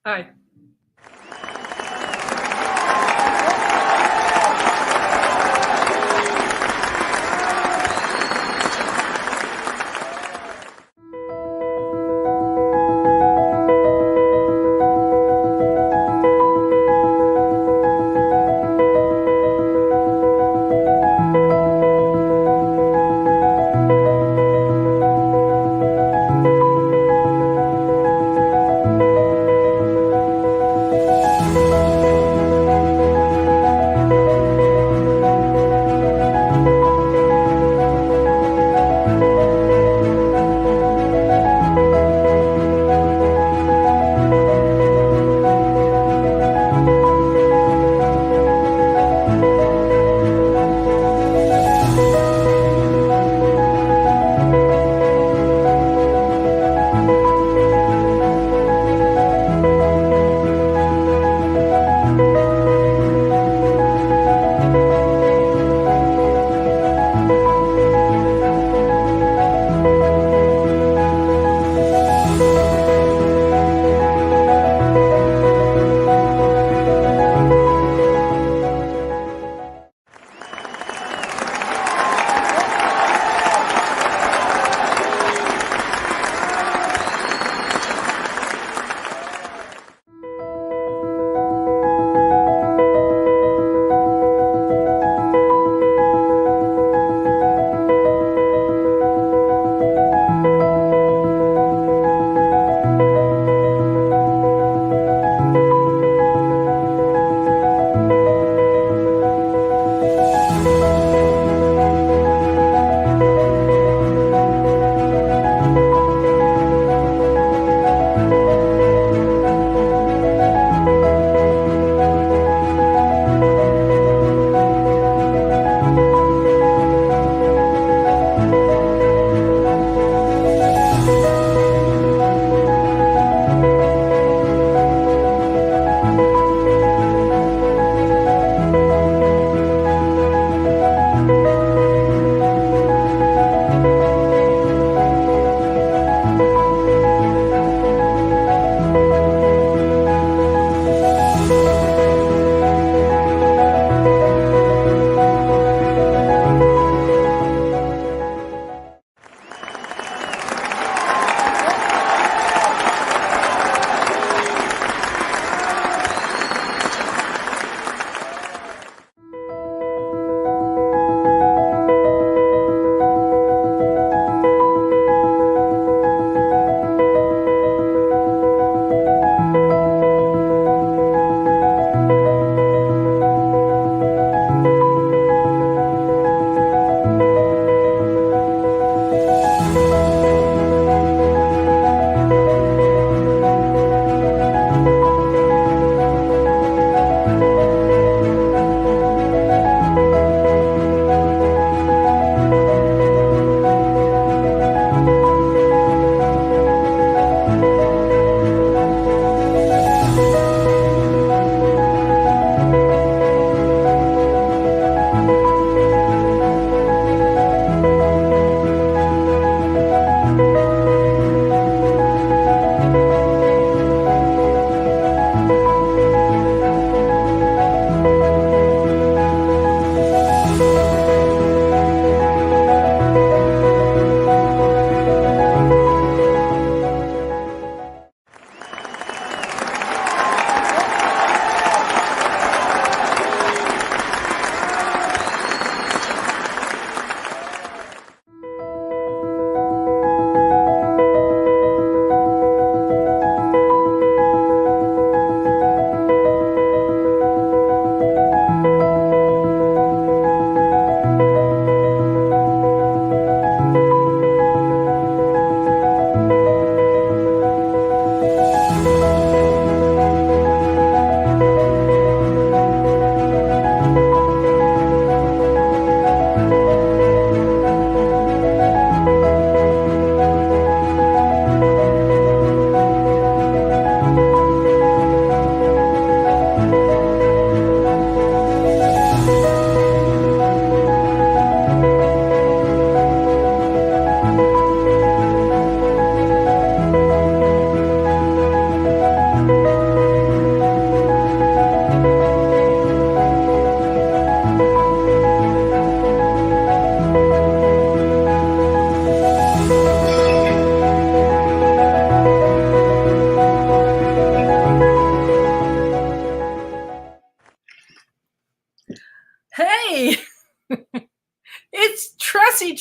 Hi.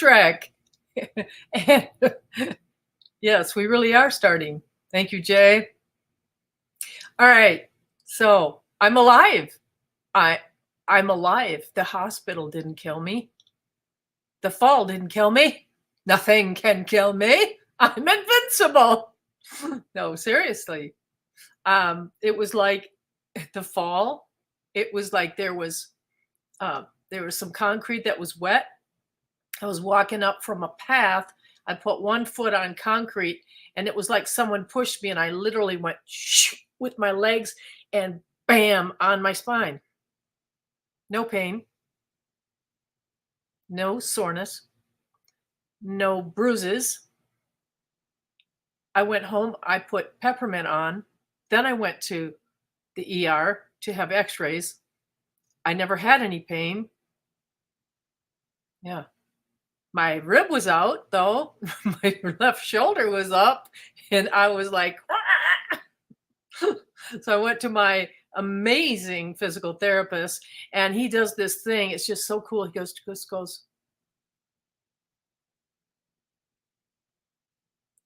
Trek. And yes, we really are starting. Thank you, Jay. All right. So I'm alive. I I'm alive. The hospital didn't kill me. The fall didn't kill me. Nothing can kill me. I'm invincible. No, seriously. It was like the fall. It was like there was some concrete that was wet. I was walking up from a path. I put one foot on concrete, and it was like someone pushed me, and I literally went with my legs and bam on my spine. No pain, no soreness, no bruises. I went home, I put peppermint on. Then I went to the ER to have x rays. I never had any pain. Yeah. My rib was out, though. My left shoulder was up, and I was like, so I went to my amazing physical therapist, and he does this thing. It's just so cool. He goes,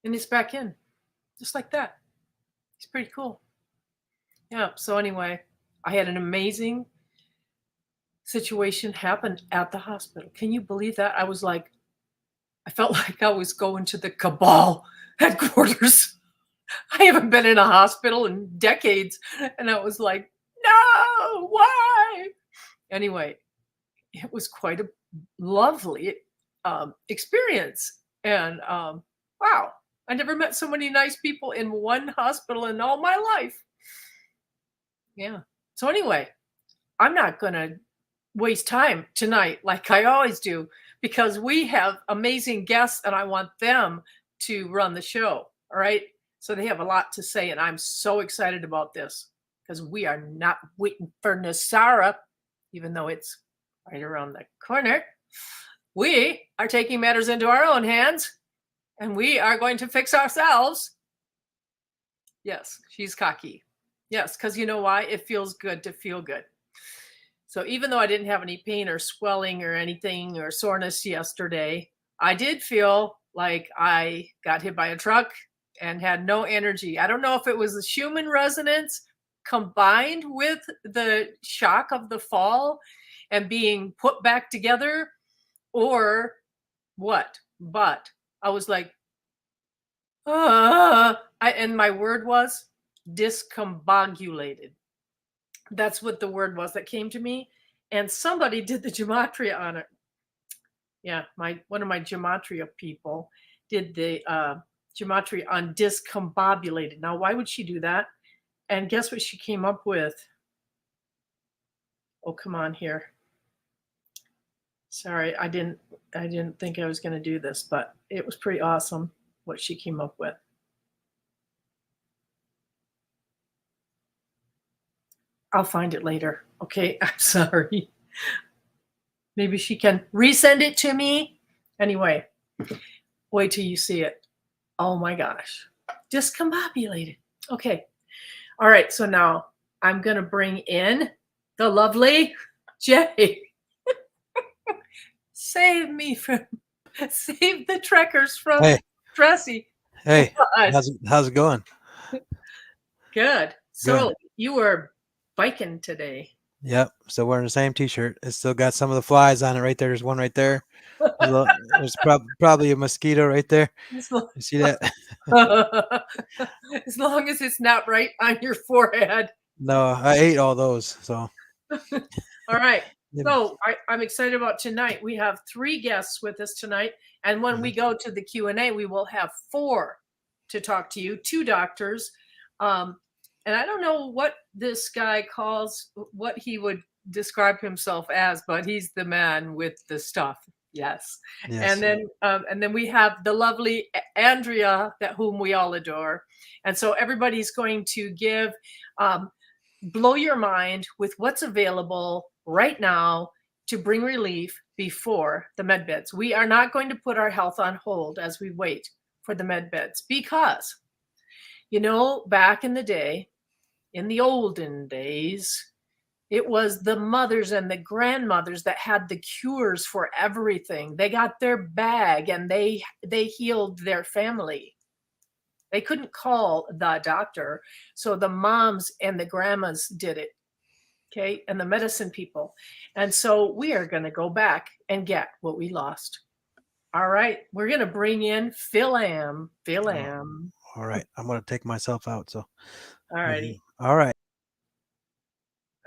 and it's back in, just like that. It's pretty cool. Yeah. So anyway, I had an amazing situation happen at the hospital. Can you believe that? I felt like I was going to the cabal headquarters. I haven't been in a hospital in decades. And I was like, no, why? Anyway, it was quite a lovely experience. And wow, I never met so many nice people in one hospital in all my life. Yeah. So anyway, I'm not going to waste time tonight like I always do because we have amazing guests and I want them to run the show. All right. So they have a lot to say, and I'm so excited about this because we are not waiting for Nasara, even though it's right around the corner. We are taking matters into our own hands and we are going to fix ourselves. Yes, she's cocky. Yes, because you know why? It feels good to feel good. So even though I didn't have any pain or swelling or anything or soreness yesterday, I did feel like I got hit by a truck and had no energy. I don't know if it was the Schumann resonance combined with the shock of the fall and being put back together or what. But I was like, and my word was discombobulated. That's what the word was that came to me. And somebody did the gematria on it. Yeah, one of my gematria people did the gematria on discombobulated. Now, why would she do that? And guess what she came up with? Oh, come on here. Sorry, I didn't think I was going to do this, but it was pretty awesome what she came up with. I'll find it later. Okay, I'm sorry. Maybe she can resend it to me. Anyway, wait till you see it. Oh my gosh. Discombobulated. Okay. All right. So now I'm going to bring in the lovely Jay. Save the trekkers from Dressy. Hey, how's it going? Good. So you were biking today. Yep. Still wearing the same T-shirt. It's still got some of the flies on it right there. There's one right there. There's probably a mosquito right there. You see that? As long as it's not right on your forehead. No, I ate all those. So. All right. So I'm excited about tonight. We have 3 guests with us tonight. And when we go to the Q&A, we will have 4 to talk to you, 2 doctors. And I don't know what this guy calls, what he would describe himself as, but he's the man with the stuff. Yes. And then we have the lovely Andrea, whom we all adore. And so everybody's going to give, blow your mind with what's available right now to bring relief before the med beds. We are not going to put our health on hold as we wait for the med beds because, back in the day, in the olden days, It was the mothers and the grandmothers that had the cures for everything. They got their bag and they healed their family. They couldn't call the doctor, so the moms and the grandmas did it. Okay, and the medicine people. And so we are going to go back and get what we lost. All right, we're going to bring in Phil Am. Phil Am. All right, I'm going to take myself out. So, All righty. all right.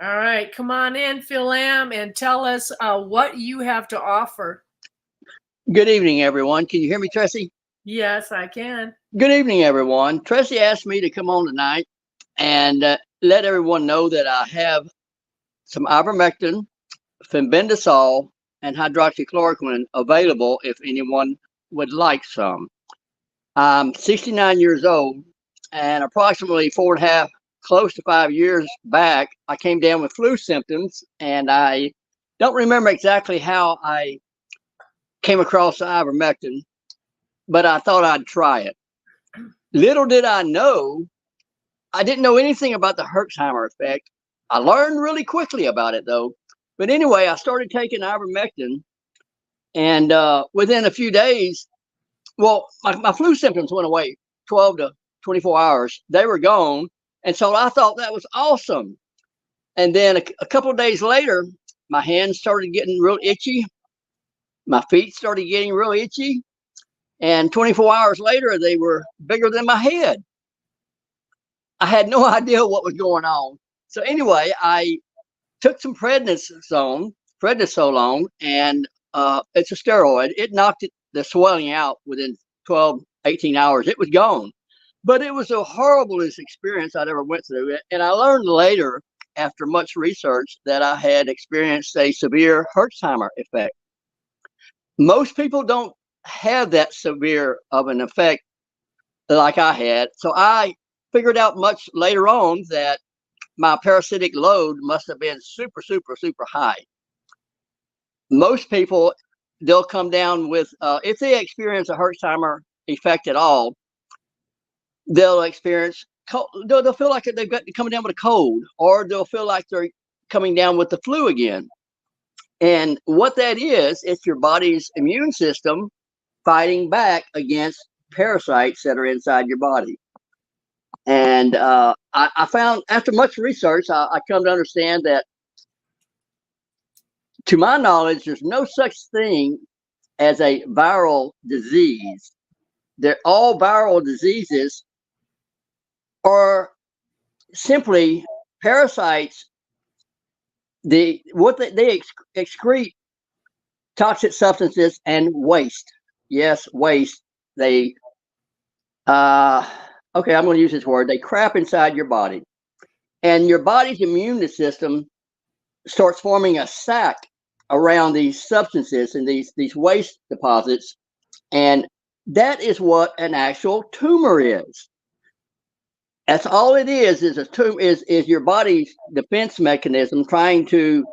All right, come on in, Phil Am, and tell us what you have to offer. Good evening, everyone. Can you hear me, Tracy? Yes, I can. Good evening, everyone. Tracy asked me to come on tonight and let everyone know that I have some ivermectin, fenbendazole, and hydroxychloroquine available if anyone would like some. I'm 69 years old, and approximately 4.5, close to 5 years back, I came down with flu symptoms, and I don't remember exactly how I came across the ivermectin, but I thought I'd try it. Little did I know, I didn't know anything about the Herxheimer effect. I learned really quickly about it, though. But anyway, I started taking ivermectin, and within a few days, well, my flu symptoms went away 12 to 24 hours. They were gone. And so I thought that was awesome. And then a couple of days later, my hands started getting real itchy. My feet started getting real itchy. And 24 hours later, they were bigger than my head. I had no idea what was going on. So anyway, I took some prednisone, and it's a steroid. It knocked the swelling out within 12, 18 hours. It was gone. But it was the horriblest experience I'd ever went through. And I learned later, after much research, that I had experienced a severe Herxheimer effect. Most people don't have that severe of an effect like I had. So I figured out much later on that my parasitic load must have been super, super, super high. Most people, they'll come down with, if they experience a Herxheimer effect at all, they'll experience, they'll feel like they've got coming down with a cold, or they'll feel like they're coming down with the flu again. And what that is, it's your body's immune system fighting back against parasites that are inside your body. And I found, after much research, I come to understand that, to my knowledge, there's no such thing as a viral disease. They're all viral diseases are simply parasites. They excrete toxic substances and waste. Yes, waste. They okay, I'm going to use this word. They crap inside your body, and your body's immune system starts forming a sac around these substances and these waste deposits, and that is what an actual tumor is. That's all it is a tumor, is your body's defense mechanism trying to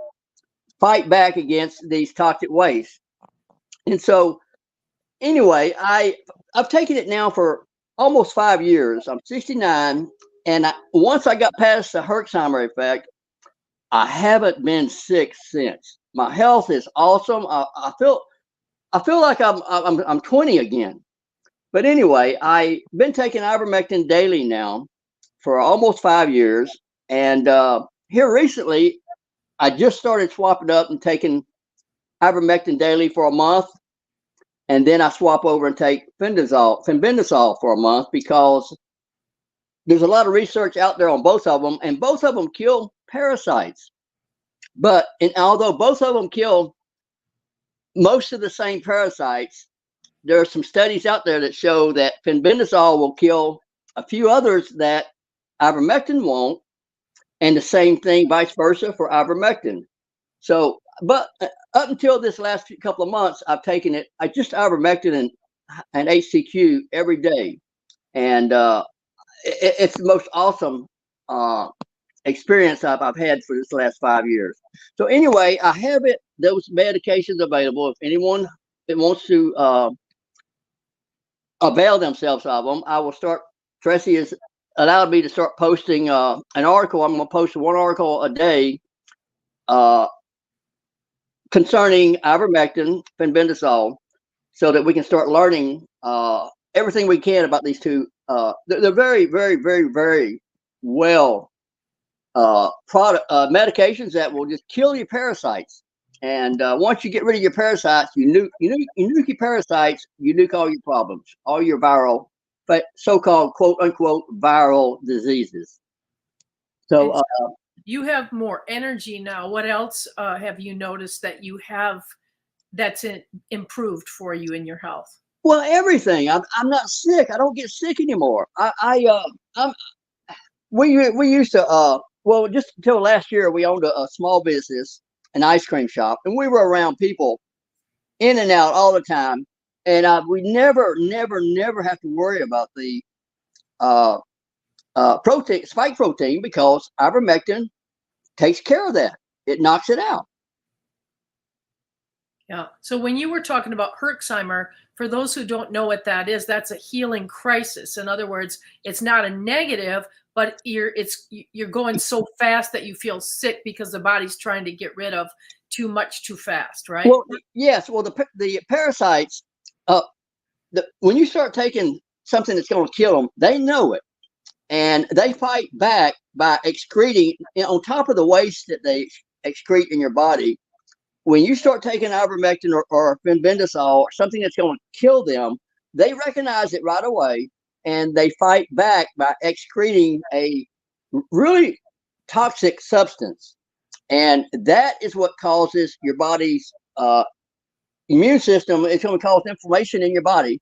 fight back against these toxic wastes. And so anyway, I've taken it now for almost 5 years. I'm 69, and once I got past the Herxheimer effect, I haven't been sick since. My health is awesome. I feel like I'm 20 again. But anyway, I've been taking ivermectin daily now for almost 5 years, and here recently, I just started swapping up and taking ivermectin daily for a month, and then I swap over and take fenbendazole for a month, because there's a lot of research out there on both of them, and both of them kill parasites. But although both of them kill most of the same parasites, there are some studies out there that show that fenbendazole will kill a few others that ivermectin won't, and the same thing vice versa for ivermectin. So, but up until this last couple of months, I've taken it. I just ivermectin and HCQ every day, and it's the most awesome experience I've had for this last 5 years. So anyway, I have those medications available if anyone that wants to avail themselves of them. I will start. Tracy has allowed me to start posting an article. I'm going to post one article a day concerning ivermectin, fenbendazole, so that we can start learning everything we can about these two. They're very, very, very, very well medications that will just kill your parasites. And once you get rid of your parasites, you nuke your parasites, you nuke all your problems, all your viral, but so-called quote unquote viral diseases. So you have more energy now. What else have you noticed that you have that's improved for you in your health? well, everything. I'm not sick. I don't get sick anymore. We used to well, just until last year we owned a small business, an ice cream shop, and we were around people in and out all the time, and we never have to worry about the protein, spike protein, because ivermectin takes care of that. It knocks it out. Yeah. So when you were talking about Herxheimer, for those who don't know what that is, that's a healing crisis. In other words, it's not a negative, but you're going so fast that you feel sick because the body's trying to get rid of too much too fast, right? Well, yes. Well, the parasites, when you start taking something that's going to kill them, they know it, and they fight back by excreting, on top of the waste that they excrete in your body. When you start taking ivermectin or fenbendazole, or something that's going to kill them, they recognize it right away, and they fight back by excreting a really toxic substance. And that is what causes your body's immune system. It's going to cause inflammation in your body,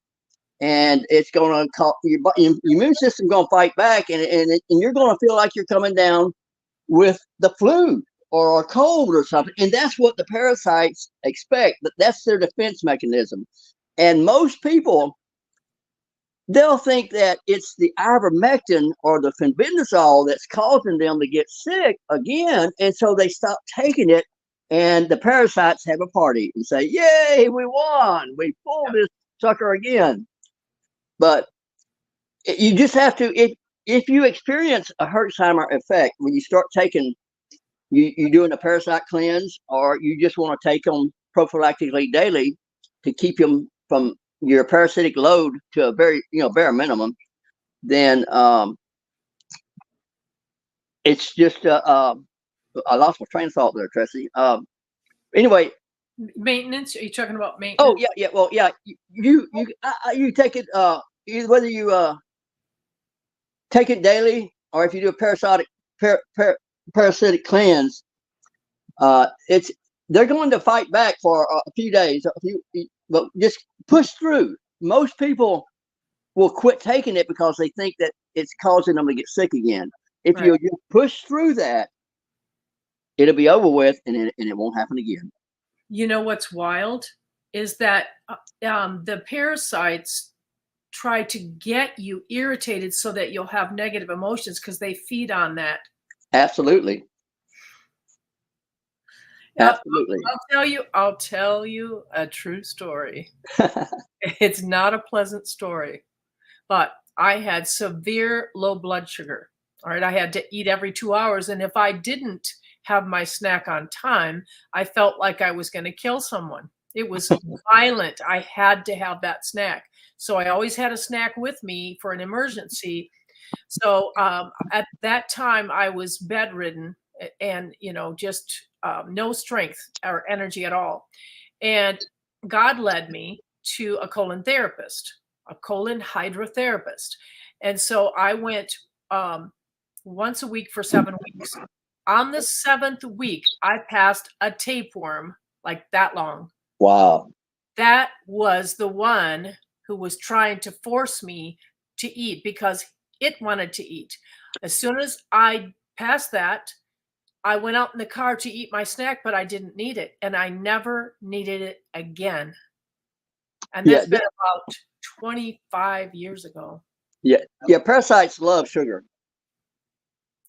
and it's going to cause your immune system going to fight back, and you're going to feel like you're coming down with the flu or a cold or something. And that's what the parasites expect. That's their defense mechanism. And most people, they'll think that it's the ivermectin or the fenbendazole that's causing them to get sick again. And so they stop taking it, and the parasites have a party and say, yay, we won. We pulled this sucker again. But you just have to, if you experience a Herxheimer effect, when you start taking, you're doing a parasite cleanse, or you just want to take them prophylactically daily to keep them from your parasitic load to a very, bare minimum, then it's just I lost my train of thought there, Tracy. Anyway, Maintenance? Are you talking about maintenance? oh yeah. Well, yeah, you take it whether you take it daily, or if you do a parasitic cleanse, they're going to fight back for a few days, but just push through. Most people will quit taking it because they think that it's causing them to get sick again. If you just push through that, it'll be over with, and it won't happen again. You know what's wild is that the parasites try to get you irritated so that you'll have negative emotions, because they feed on that. Absolutely. Absolutely. I'll tell you a true story. It's not a pleasant story, but I had severe low blood sugar. All right. I had to eat every 2 hours. And if I didn't have my snack on time, I felt like I was going to kill someone. It was violent. I had to have that snack. So I always had a snack with me for an emergency. So at that time, I was bedridden and, just no strength or energy at all. And God led me to a colon therapist, a colon hydrotherapist. And so I went once a week for 7 weeks. On the 7th week, I passed a tapeworm like that long. Wow. That was the one who was trying to force me to eat because it wanted to eat. As soon as I passed that, I went out in the car to eat my snack, but I didn't need it. And I never needed it again. And that's been about 25 years ago. Yeah. Parasites love sugar.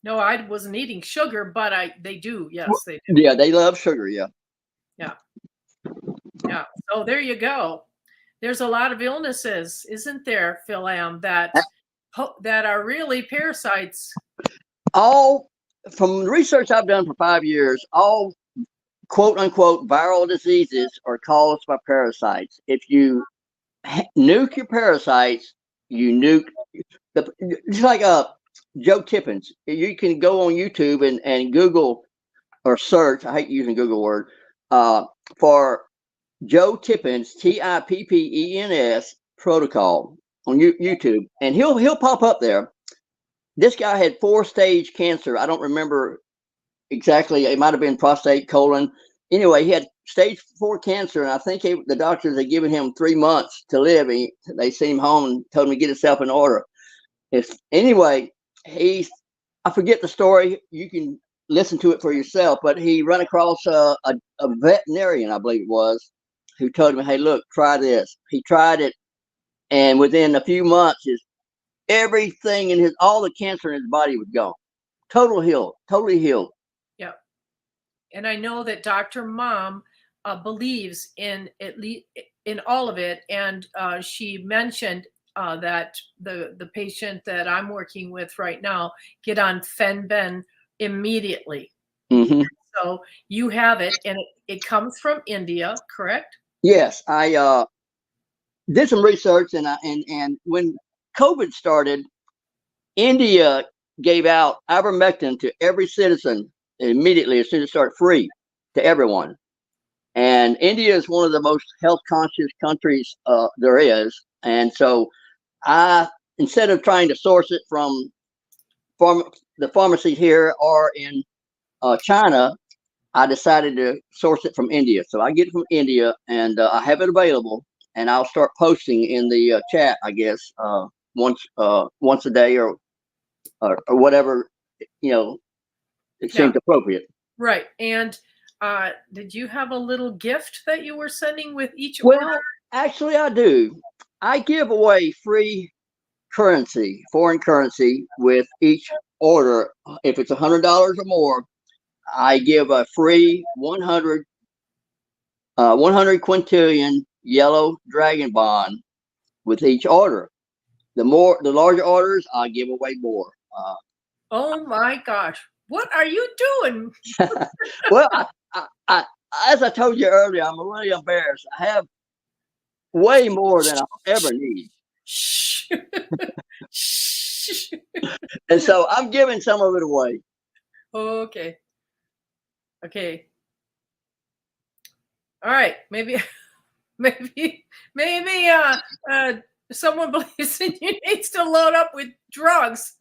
No, I wasn't eating sugar, but they do. Yes, they do. Yeah, they love sugar. Yeah. So there you go. There's a lot of illnesses, isn't there, Phil Am, that are really parasites? All from the research I've done for 5 years, all quote unquote viral diseases are caused by parasites. If you nuke your parasites, you nuke the. It's like Joe Tippins. You can go on YouTube and Google or search. I hate using Google word for Joe Tippins, Tippens protocol on YouTube, and he'll pop up there. This guy had 4-stage cancer. I don't remember exactly. It might have been prostate, colon. Anyway, he had stage 4 cancer, and I think the doctors had given him 3 months to live. They sent him home and told him to get himself in order. Anyway, I forget the story. You can listen to it for yourself. But he ran across a veterinarian, I believe it was, who told him, "Hey, look, try this." He tried it, and within a few months, everything in all the cancer in his body was gone. Totally healed. Yeah. And I know that Dr. Mom believes in at least in all of it. And she mentioned that the patient that I'm working with right now get on Fenben immediately. Mm-hmm. So you have it, and it comes from India, correct? Yes, I did some research, and when COVID started, India gave out ivermectin to every citizen immediately as soon as it started, free to everyone. And India is one of the most health conscious countries there is. And so instead of trying to source it from the pharmacies here or in China, I decided to source it from India. So I get it from India, and I have it available, and I'll start posting in the chat, I guess, once a day or whatever, it seems appropriate. Right. And did you have a little gift that you were sending with each Well, order? actually, I do. I give away free currency, foreign currency, with each order. If it's $100 or more, I give a free 100 quintillion yellow dragon bond with each order. The larger orders, I give away more. Oh my gosh. What are you doing? Well, I, as I told you earlier, I'm really embarrassed. I have way more than I'll ever need. Shh. Shh. And so I'm giving some of it away. Okay. All right. Maybe someone believes in you needs to load up with drugs.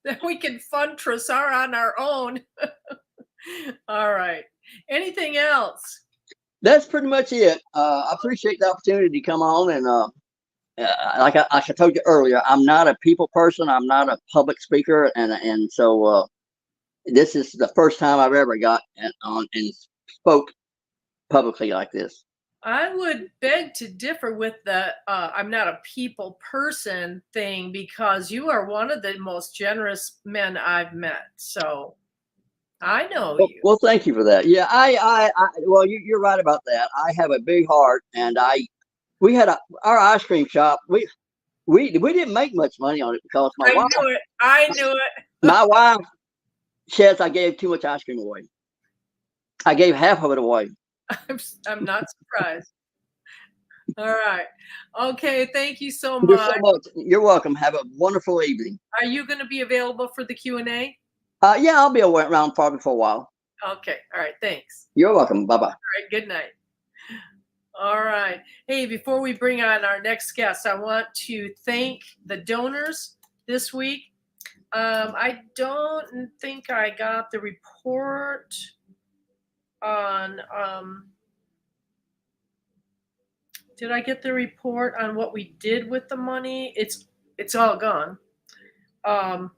Then we can fund Tressar on our own. All right. Anything else? That's pretty much it. I appreciate the opportunity to come on, and like I told you earlier, I'm not a people person. I'm not a public speaker, and so this is the first time I've ever got on and spoke publicly like this. I would beg to differ with the I'm not a people person thing, because you are one of the most generous men I've met. So I know you. Well, thank you for that. Yeah, well, you're right about that. I have a big heart, and we had our ice cream shop. We didn't make much money on it because I knew it. my wife says I gave too much ice cream away. I gave half of it away. I'm not surprised. All right. Okay. Thank you so You're much. so much. You're welcome. Have a wonderful evening. Are you going to be available for the Q&A? Yeah, I'll be around probably for a while. Okay. All right. Thanks. You're welcome. Bye-bye. All right. Good night. All right. Hey, before we bring on our next guest, I want to thank the donors this week. I don't think I got the report on did I get the report on what we did with the money? It's all gone. Let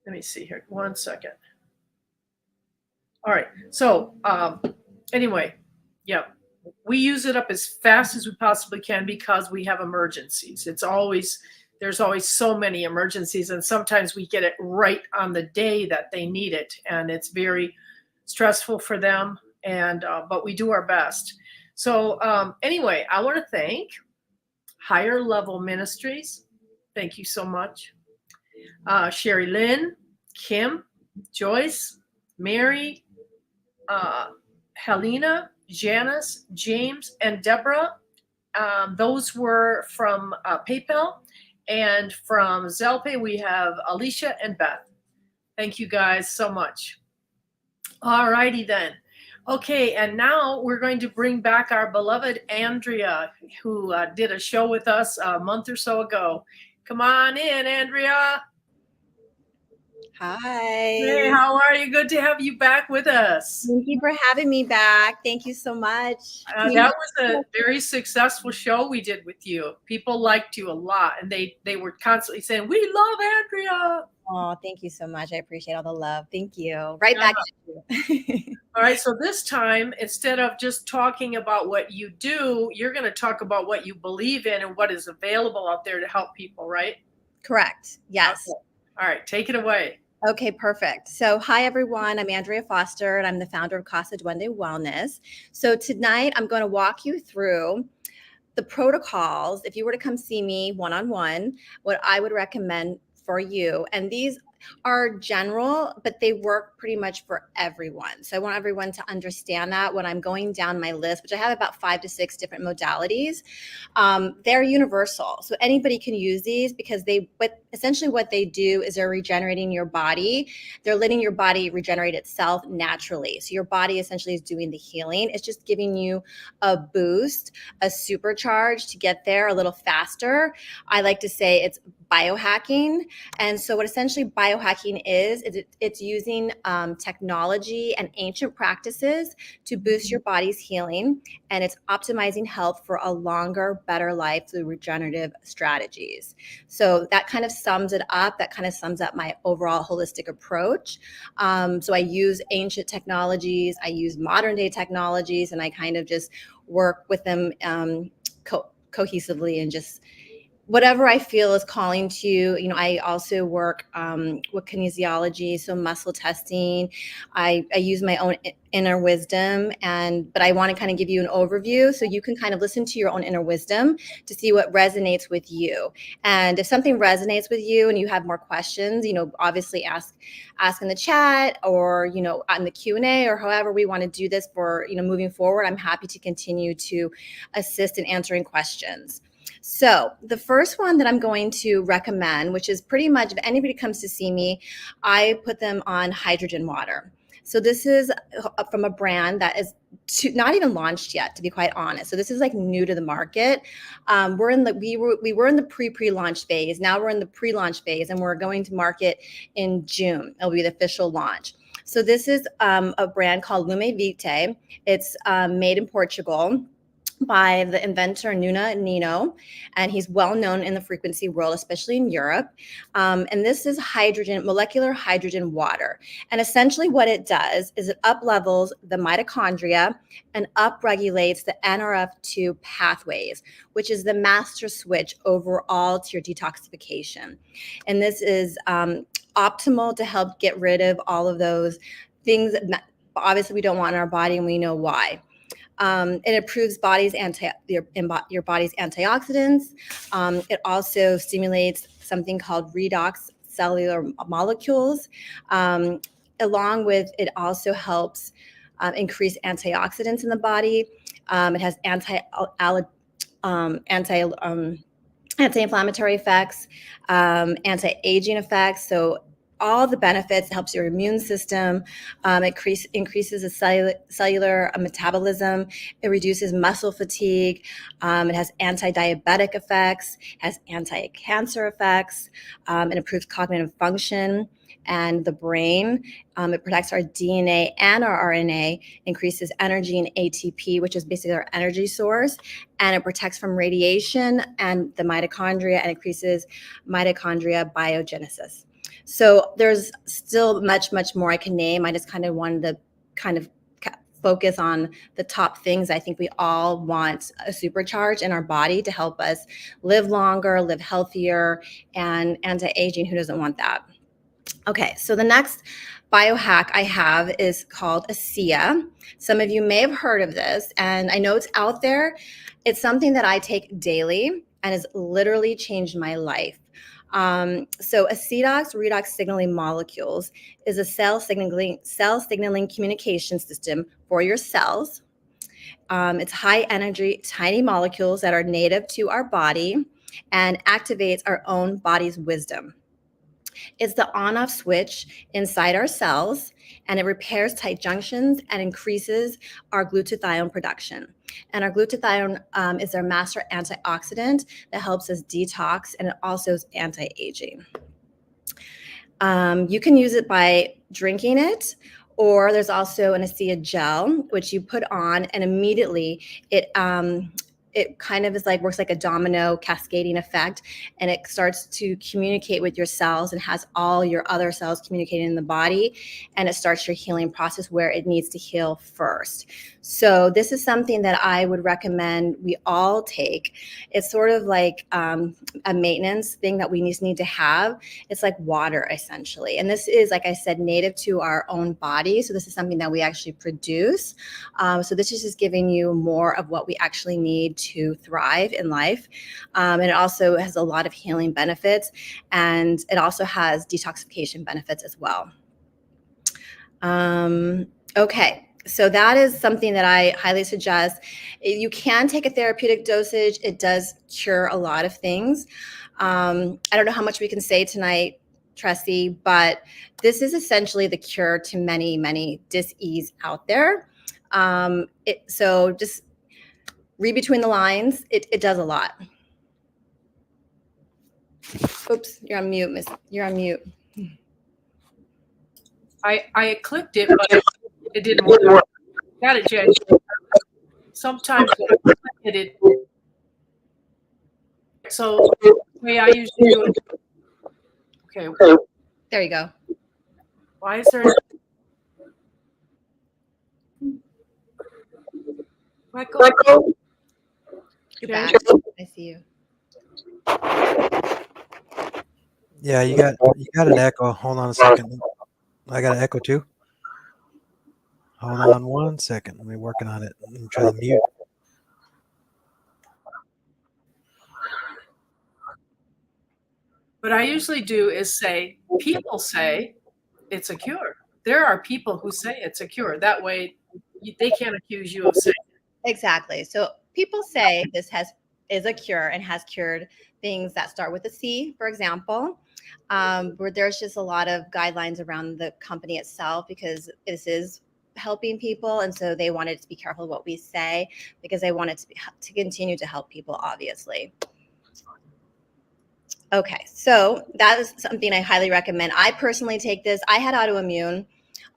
me see here. 1 second. All right. So anyway, yeah, we use it up as fast as we possibly can because we have emergencies. There's always so many emergencies, and sometimes we get it right on the day that they need it, and it's very stressful for them. And but we do our best. So anyway, I want to thank Higher Level Ministries. Thank you so much. Sherry Lynn, Kim, Joyce, Mary, Helena, Janice, James, and Deborah. Those were from PayPal. And from Zelpay, we have Alicia and Beth. Thank you guys so much. All righty then. Okay, and now we're going to bring back our beloved Andrea, who did a show with us a month or so ago. Come on in, Andrea. Hi. Hey, how are you? Good to have you back with us. Thank you for having me back. Thank you so much. That was a very successful show we did with you. People liked you a lot, and they were constantly saying, "We love Andrea." Oh, thank you so much. I appreciate all the love. Thank you. Right back at you. All right, so this time, instead of just talking about what you do, you're going to talk about what you believe in and what is available out there to help people, right? Correct. Yes. Okay. All right, take it away. Okay, perfect. So hi, everyone. I'm Andrea Foster, and I'm the founder of Casa Duende Wellness. So tonight, I'm going to walk you through the protocols. If you were to come see me one-on-one, what I would recommend for you. And these are general, but they work pretty much for everyone. So I want everyone to understand that when I'm going down my list, which I have about 5 to 6 different modalities, they're universal. So anybody can use these because essentially what they do is they're regenerating your body. They're letting your body regenerate itself naturally. So your body essentially is doing the healing. It's just giving you a boost, a supercharge to get there a little faster. I like to say it's biohacking. And so what essentially biohacking is it's using technology and ancient practices to boost your body's healing, and it's optimizing health for a longer, better life through regenerative strategies. So that kind of sums it up. That kind of sums up my overall holistic approach. So I use ancient technologies, I use modern day technologies, and I kind of just work with them cohesively and just whatever I feel is calling to you. You know, I also work with kinesiology, so muscle testing. I use my own inner wisdom, but I want to kind of give you an overview so you can kind of listen to your own inner wisdom to see what resonates with you. And if something resonates with you and you have more questions, you know, obviously ask in the chat or, you know, on the Q&A or however we want to do this for, you know, moving forward. I'm happy to continue to assist in answering questions. So the first one that I'm going to recommend, which is pretty much if anybody comes to see me, I put them on hydrogen water. So this is from a brand that is not even launched yet, to be quite honest. So this is like new to the market. We were in the pre-launch phase. Now we're in the pre-launch phase, and we're going to market in June. It'll be the official launch. So this is a brand called Lume Vitae. It's made in Portugal by the inventor Nuno Nino, and he's well known in the frequency world, especially in Europe. And this is molecular hydrogen water. And essentially what it does is it up-levels the mitochondria and upregulates the NRF2 pathways, which is the master switch overall to your detoxification. And this is optimal to help get rid of all of those things that obviously we don't want in our body, and we know why. It improves your body's antioxidants. It also stimulates something called redox cellular molecules. Along with it also helps increase antioxidants in the body. It has anti-inflammatory effects, anti-aging effects. So all the benefits. It helps your immune system. It increases the cellular metabolism. It reduces muscle fatigue. It has anti-diabetic effects, has anti-cancer effects. It improves cognitive function and the brain. It protects our DNA and our RNA, increases energy and ATP, which is basically our energy source, and it protects from radiation and the mitochondria and increases mitochondria biogenesis. So there's still much, much more I can name. I just kind of wanted to kind of focus on the top things. I think we all want a supercharge in our body to help us live longer, live healthier, and anti-aging. Who doesn't want that? Okay, so the next biohack I have is called ASEA. Some of you may have heard of this, and I know it's out there. It's something that I take daily and has literally changed my life. So acetox redox signaling molecules is a cell signaling communication system for your cells. It's high energy, tiny molecules that are native to our body and activates our own body's wisdom. It's the on-off switch inside our cells, and it repairs tight junctions and increases our glutathione production. And our glutathione is our master antioxidant that helps us detox, and it also is anti-aging. You can use it by drinking it, or there's also an ASEA gel, which you put on, and immediately it kind of is like works like a domino cascading effect, and it starts to communicate with your cells and has all your other cells communicating in the body, and it starts your healing process where it needs to heal first. So this is something that I would recommend we all take. It's sort of like a maintenance thing that we just need to have. It's like water essentially, and this is, like I said, native to our own body. So this is something that we actually produce. So this is just giving you more of what we actually need to thrive in life. And it also has a lot of healing benefits, and it also has detoxification benefits as well. Okay, so that is something that I highly suggest. You can take a therapeutic dosage. It does cure a lot of things. I don't know how much we can say tonight, Tressie, but this is essentially the cure to many, many dis-ease out there. So just read between the lines. It does a lot. Oops, you're on mute, Miss. You're on mute. I clicked it, but it didn't work. Got it, Jen. Sometimes when I click it, so the way I usually do it. Okay. There you go. Why is there? Michael? You're back. I see you. Yeah, you got an echo. Hold on a second. I got an echo too. Hold on 1 second. Let me working on it. Let me try to mute. What I usually do is say, people say it's a cure. There are people who say it's a cure. That way, they can't accuse you of saying it. Exactly. So people say this is a cure and has cured things that start with a C, for example, where there's just a lot of guidelines around the company itself, because this is helping people, and so they wanted to be careful what we say, because they wanted to continue to help people, obviously. Okay, so that is something I highly recommend. I personally take this. I had autoimmune.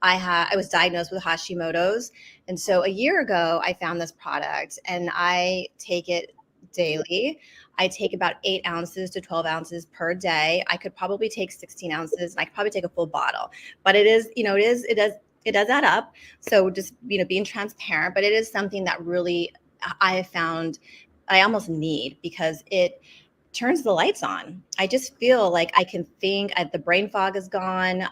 I was diagnosed with Hashimoto's, and so a year ago I found this product, and I take it daily. I take about 8 ounces to 12 ounces per day. I could probably take 16 ounces, and I could probably take a full bottle. But it does add up. So just being transparent, but it is something that really I have found I almost need, because it turns the lights on. I just feel like I can think. The brain fog is gone.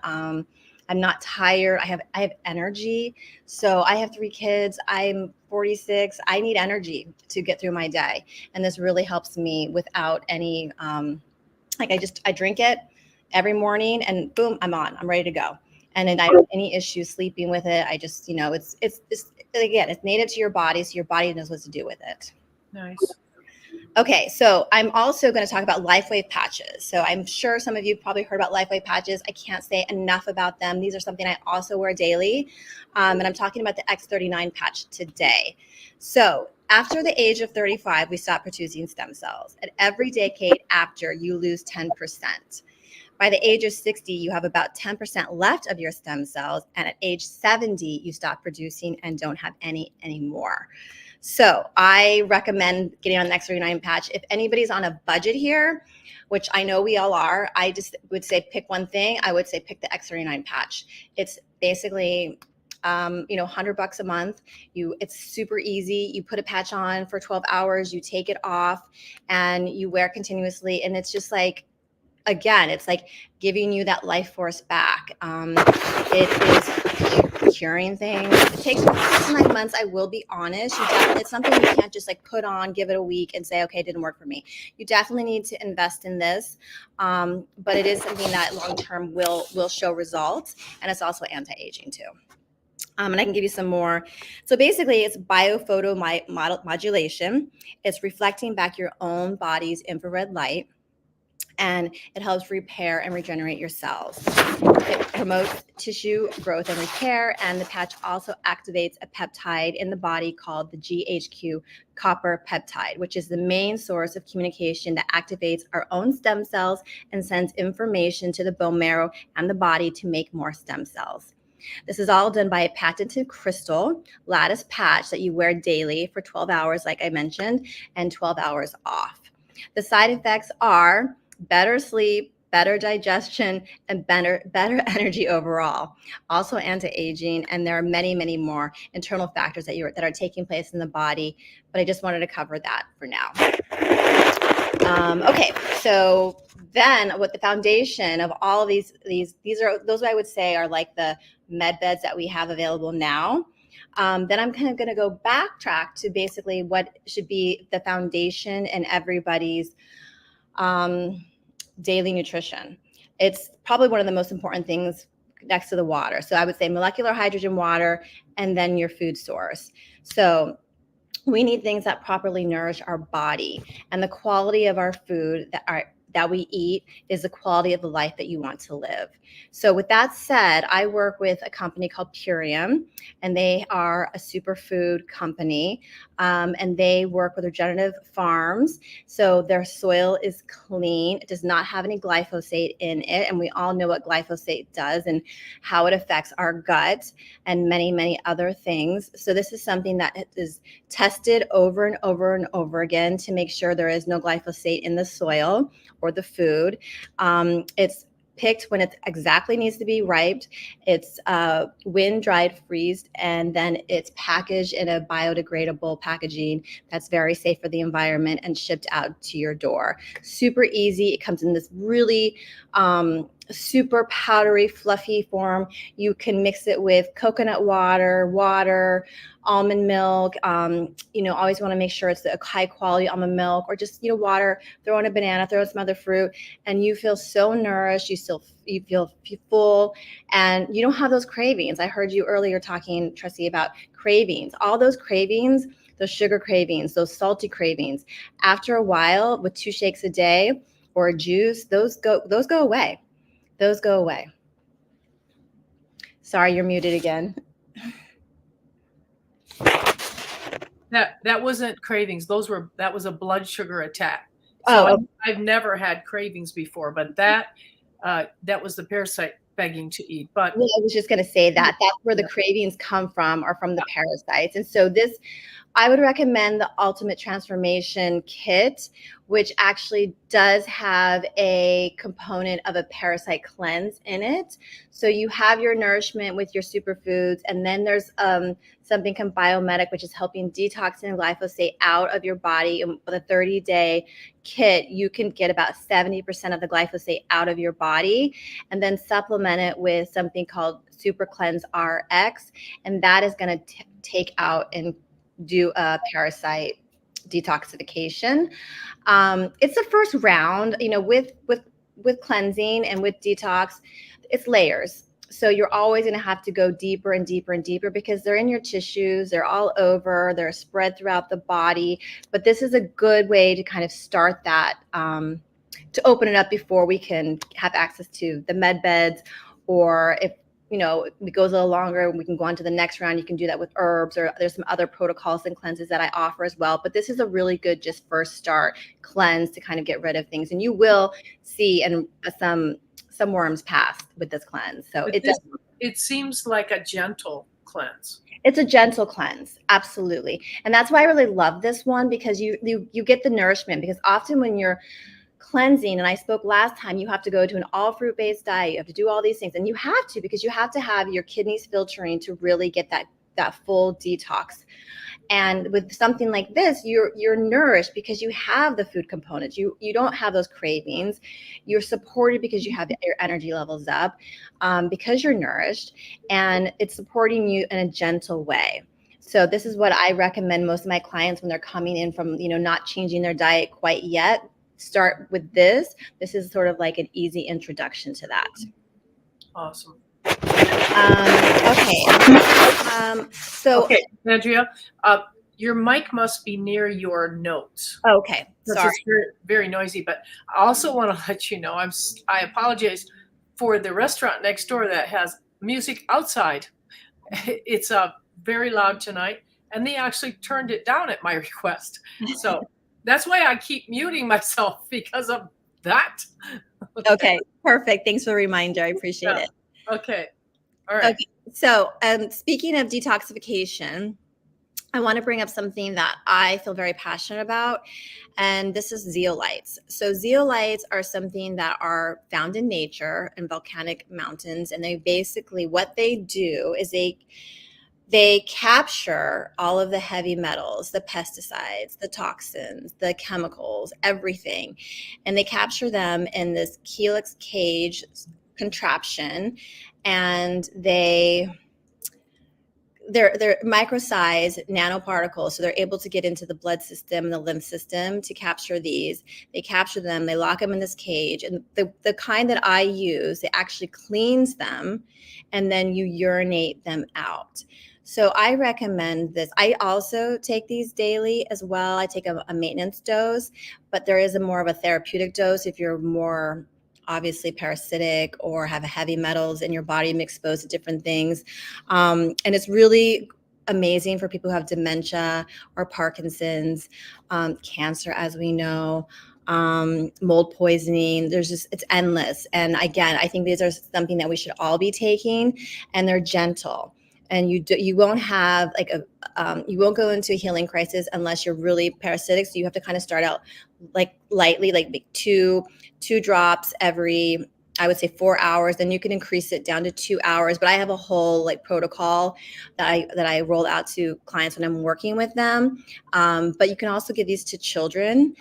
I'm not tired. I have energy. So I have 3 kids. I'm 46. I need energy to get through my day, and this really helps me without any. I drink it every morning, and boom, I'm on. I'm ready to go. And then I don't have any issues sleeping with it. I just, it's again, it's native to your body, so your body knows what to do with it. Nice. Okay, so I'm also going to talk about LifeWave patches. So I'm sure some of you probably heard about LifeWave patches. I can't say enough about them. These are something I also wear daily. And I'm talking about the X39 patch today. So after the age of 35, we stop producing stem cells. At every decade after, you lose 10%. By the age of 60, you have about 10% left of your stem cells. And at age 70, you stop producing and don't have any anymore. So I recommend getting on the X39 patch. If anybody's on a budget here, which I know we all are, I just would say pick one thing. I would say pick the X39 patch. It's basically, $100 a month. It's super easy. You put a patch on for 12 hours, you take it off, and you wear continuously. And it's just like, again, it's like giving you that life force back. It is curing things. It takes 6 to 9 months. I will be honest. It's something you can't just like put on, give it a week, and say, okay, it didn't work for me. You definitely need to invest in this, but it is something that long term will show results, and it's also anti-aging too. And I can give you some more. So basically, it's biophoto modulation. It's reflecting back your own body's infrared light, and it helps repair and regenerate your cells. It promotes tissue growth and repair, and the patch also activates a peptide in the body called the GHQ copper peptide, which is the main source of communication that activates our own stem cells and sends information to the bone marrow and the body to make more stem cells. This is all done by a patented crystal lattice patch that you wear daily for 12 hours, like I mentioned, and 12 hours off. The side effects are better sleep, better digestion, and better energy overall. Also anti-aging, and there are many, many more internal factors that are taking place in the body, but I just wanted to cover that for now. Okay, so then what the foundation of all of these are those I would say are like the med beds that we have available now. Then I'm kind of going to go backtrack to basically what should be the foundation in everybody's daily nutrition. It's probably one of the most important things next to the water. So I would say molecular hydrogen water, and then your food source. So we need things that properly nourish our body, and the quality of our food that we eat is the quality of the life that you want to live. So with that said, I work with a company called Purium, and they are a superfood company, and they work with regenerative farms. So their soil is clean. It does not have any glyphosate in it, and we all know what glyphosate does and how it affects our gut and many, many other things. So this is something that is tested over and over and over again to make sure there is no glyphosate in the soil or the food. It's picked when it exactly needs to be ripe. It's wind dried, freezed, and then it's packaged in a biodegradable packaging that's very safe for the environment and shipped out to your door. Super easy. It comes in this really super powdery, fluffy form. You can mix it with coconut water, almond milk. Always want to make sure it's a high quality almond milk, or just water. Throw in a banana, throw in some other fruit, and you feel so nourished. You feel full, and you don't have those cravings. I heard you earlier talking, Tracy, about cravings. All those cravings, those sugar cravings, those salty cravings. After a while, with 2 shakes a day or a juice, those go away. Those go away. Sorry, you're muted again. That wasn't cravings. That was a blood sugar attack. So I've never had cravings before, but that was the parasite begging to eat. But well, I was just going to say that's where the cravings come from, or from the parasites. And so I would recommend the Ultimate Transformation Kit, which actually does have a component of a parasite cleanse in it. So you have your nourishment with your superfoods, and then there's something called Biomedic, which is helping detoxing glyphosate out of your body. And with a 30-day kit, you can get about 70% of the glyphosate out of your body, and then supplement it with something called Super Cleanse RX, and that is going to take out and do a parasite detoxification. It's the first round, with cleansing and with detox, it's layers. So you're always going to have to go deeper and deeper and deeper, because they're in your tissues, they're all over, they're spread throughout the body. But this is a good way to kind of start that, to open it up before we can have access to the med beds, or if it goes a little longer, we can go on to the next round. You can do that with herbs, or there's some other protocols and cleanses that I offer as well. But this is a really good just first start cleanse to kind of get rid of things. And you will see some worms pass with this cleanse. So it seems like a gentle cleanse. It's a gentle cleanse. Absolutely. And that's why I really love this one, because you get the nourishment, because often when you're cleansing, and I spoke last time, you have to go to an all fruit based diet, you have to do all these things, and you have to, because you have to have your kidneys filtering to really get that full detox. And with something like this, you're nourished because you have the food components. You don't have those cravings. You're supported because you have your energy levels up, because you're nourished, and it's supporting you in a gentle way. So this is what I recommend most of my clients when they're coming in from, not changing their diet quite yet. Start with this. This is sort of like an easy introduction to that. Awesome. Okay. Okay, Andrea, your mic must be near your notes. Okay, sorry. It's very, very noisy, but I also want to let you know, I apologize for the restaurant next door that has music outside. It's very loud tonight, and they actually turned it down at my request. So that's why I keep muting myself, because of that. Okay, perfect. Thanks for the reminder. I appreciate it. Okay. All right. Okay. So, speaking of detoxification, I want to bring up something that I feel very passionate about, and this is zeolites. So zeolites are something that are found in nature in volcanic mountains, and they basically, what they do is they capture all of the heavy metals, the pesticides, the toxins, the chemicals, everything, and they capture them in this calyx cage contraption, and they're micro-sized nanoparticles, so they're able to get into the blood system and the lymph system to capture these. They capture them, they lock them in this cage, and the kind that I use, it actually cleans them, and then you urinate them out. So I recommend this. I also take these daily as well. I take a maintenance dose, but there is a more of a therapeutic dose if you're more obviously parasitic or have heavy metals in your body and exposed to different things. And it's really amazing for people who have dementia or Parkinson's, cancer, as we know, mold poisoning. It's endless. And again, I think these are something that we should all be taking, and they're gentle. And you won't have you won't go into a healing crisis unless you're really parasitic. So you have to kind of start out like lightly, like two drops every, I would say, 4 hours. Then you can increase it down to 2 hours. But I have a whole protocol that I roll out to clients when I'm working with them. But you can also give these to children,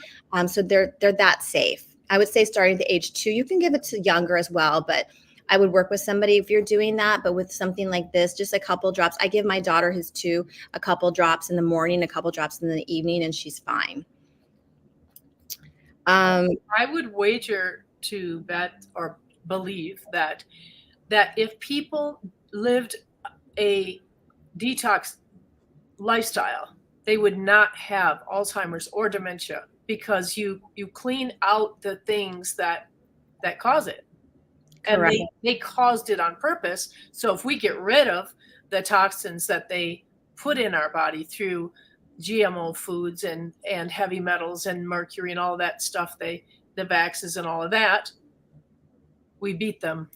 so they're that safe. I would say starting at age 2. You can give it to younger as well, but I would work with somebody if you're doing that. But with something like this, just a couple drops. I give my daughter his 2, a couple drops in the morning, a couple drops in the evening, and she's fine. I would wager to bet or believe that if people lived a detox lifestyle, they would not have Alzheimer's or dementia, because you clean out the things that cause it. Correct. And they caused it on purpose. So if we get rid of the toxins that they put in our body through GMO foods and heavy metals and mercury and all that stuff, the vaxes and all of that, we beat them,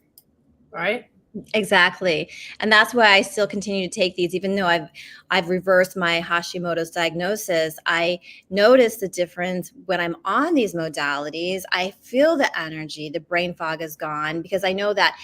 right? Exactly. And that's why I still continue to take these, even though I've reversed my Hashimoto's diagnosis. I notice the difference when I'm on these modalities. I feel the energy, the brain fog is gone, because I know that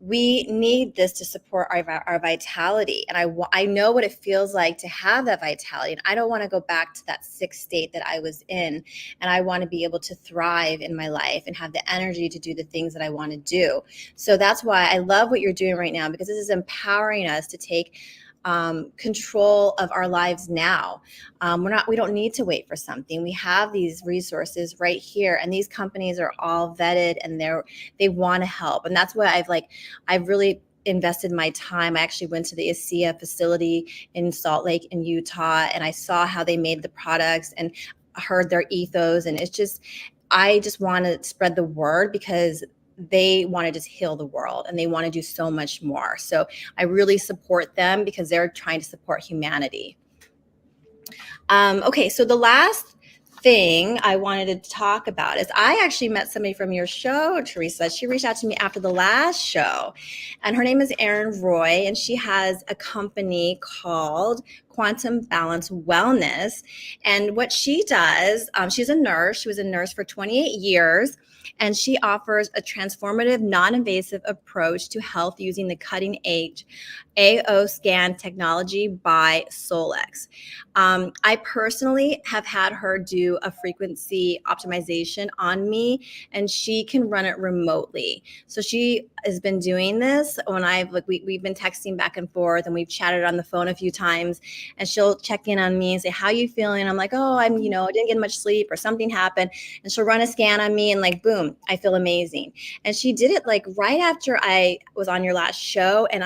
we need this to support our vitality. And I know what it feels like to have that vitality. And I don't want to go back to that sick state that I was in. And I want to be able to thrive in my life and have the energy to do the things that I want to do. So that's why I love what you're doing right now, because this is empowering us to take control of our lives now. We don't need to wait for something. We have these resources right here, and these companies are all vetted, and they want to help. And that's why I've really invested my time. I actually went to the ASEA facility in Salt Lake in Utah, and I saw how they made the products and heard their ethos. And I just want to spread the word, because they want to just heal the world, and they want to do so much more. So I really support them, because they're trying to support humanity. Okay, so the last thing I wanted to talk about is I actually met somebody from your show, Teresa. She reached out to me after the last show, and her name is Erin Roy, and she has a company called Quantum Balance Wellness. And what she does, she's a nurse. She was a nurse for 28 years. And she offers a transformative, non-invasive approach to health using the cutting-edge AO scan technology by Solex. I personally have had her do a frequency optimization on me, and she can run it remotely. So she has been doing this when we've been texting back and forth, and we've chatted on the phone a few times, and she'll check in on me and say, how you feeling? I'm like, oh, I didn't get much sleep or something happened. And she'll run a scan on me and like, boom, I feel amazing. And she did it like right after I was on your last show. And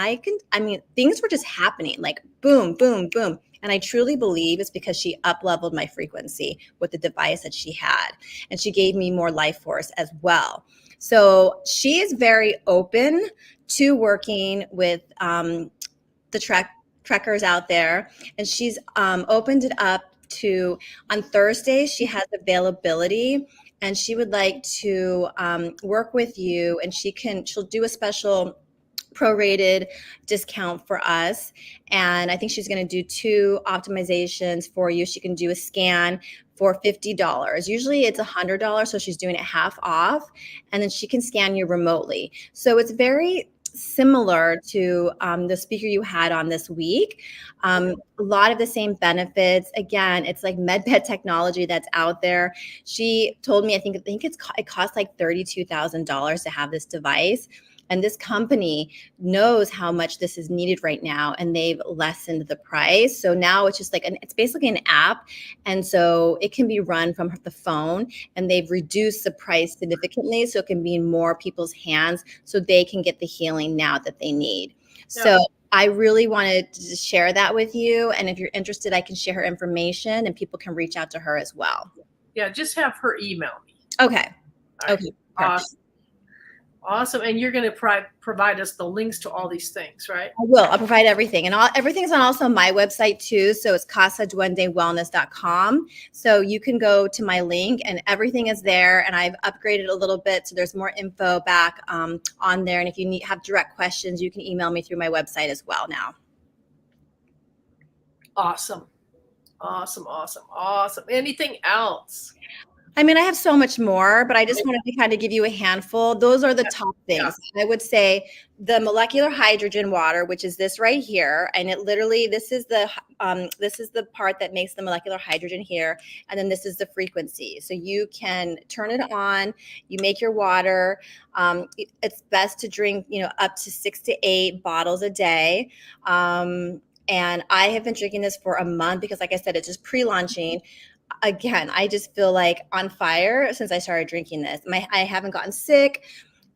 things were just happening like boom, boom, boom. And I truly believe it's because she up-leveled my frequency with the device that she had. And she gave me more life force as well. So she is very open to working with the trekkers out there. And she's opened it up to, on Thursday, she has availability and she would like to work with you, and she'll do a special prorated discount for us. And I think she's going to do 2 optimizations for you. She can do a scan for $50. Usually it's $100, so she's doing it half off, and then she can scan you remotely. So it's very similar to the speaker you had on this week. A lot of the same benefits. Again, it's like med-bed technology that's out there. She told me, I think it costs like $32,000 to have this device. And this company knows how much this is needed right now, and they've lessened the price. So now it's just like it's basically an app. And so it can be run from the phone, and they've reduced the price significantly. So it can be in more people's hands so they can get the healing now that they need. Yeah. So I really wanted to share that with you. And if you're interested, I can share her information and people can reach out to her as well. Yeah, just have her email me. Okay. All okay. Right. Awesome. Awesome. And you're going to provide us the links to all these things, right? I will. I'll provide everything. And everything's on also my website too. So it's casaduendewellness.com. So you can go to my link and everything is there. And I've upgraded a little bit. So there's more info back on there. And if you have direct questions, you can email me through my website as well now. Awesome. Awesome. Awesome. Awesome. Anything else? I mean, I have so much more, but I just wanted to kind of give you a handful. Those are the top things. Yeah. I would say the molecular hydrogen water, which is this right here. And it literally, this is the part that makes the molecular hydrogen here. And then this is the frequency. So you can turn it on, you make your water. It's best to drink, up to 6 to 8 bottles a day. And I have been drinking this for a month because, like I said, it's just pre-launching. Again, I just feel like on fire since I started drinking this. I haven't gotten sick.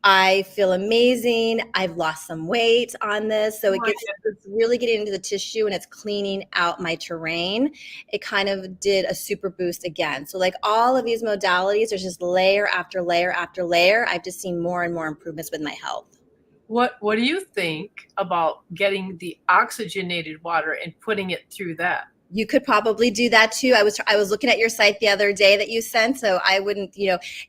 I feel amazing. I've lost some weight on this. So it's really getting into the tissue and it's cleaning out my terrain. It kind of did a super boost again. So like all of these modalities, there's just layer after layer after layer. I've just seen more and more improvements with my health. What do you think about getting the oxygenated water and putting it through that? You could probably do that too. I was looking at your site the other day that you sent. So I wouldn't,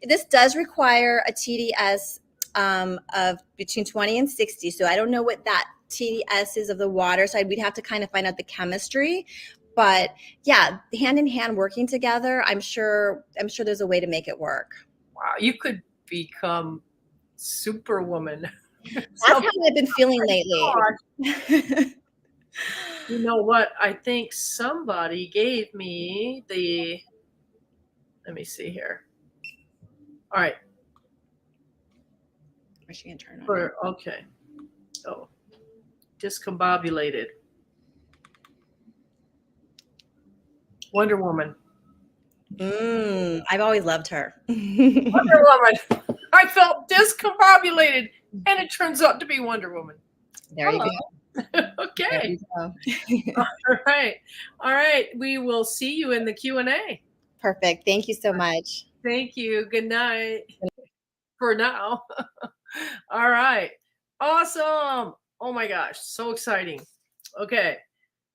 this does require a TDS of between 20 and 60. So I don't know what that TDS is of the water. So we'd have to kind of find out the chemistry. But yeah, hand in hand working together, I'm sure there's a way to make it work. Wow, you could become Superwoman. That's how I've been feeling lately. You know what? I think somebody gave me let me see here. All right. Where's she gonna turn on? Okay. Oh, discombobulated. Wonder Woman. I've always loved her. Wonder Woman. I felt discombobulated, and it turns out to be Wonder Woman. There you go. Okay. All right. We will see you in the Q&A. Perfect. Thank you so much. Thank you. Good night. For now. All right. Awesome. Oh my gosh. So exciting. Okay.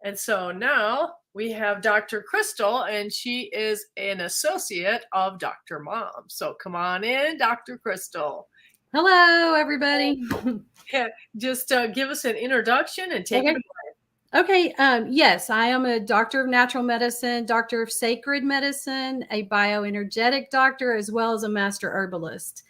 And so now we have Dr. Crystal, and she is an associate of Dr. Mom. So come on in, Dr. Crystal. Hello, everybody. Yeah, just give us an introduction and take it away. Okay. Yes, I am a doctor of natural medicine, doctor of sacred medicine, a bioenergetic doctor, as well as a master herbalist.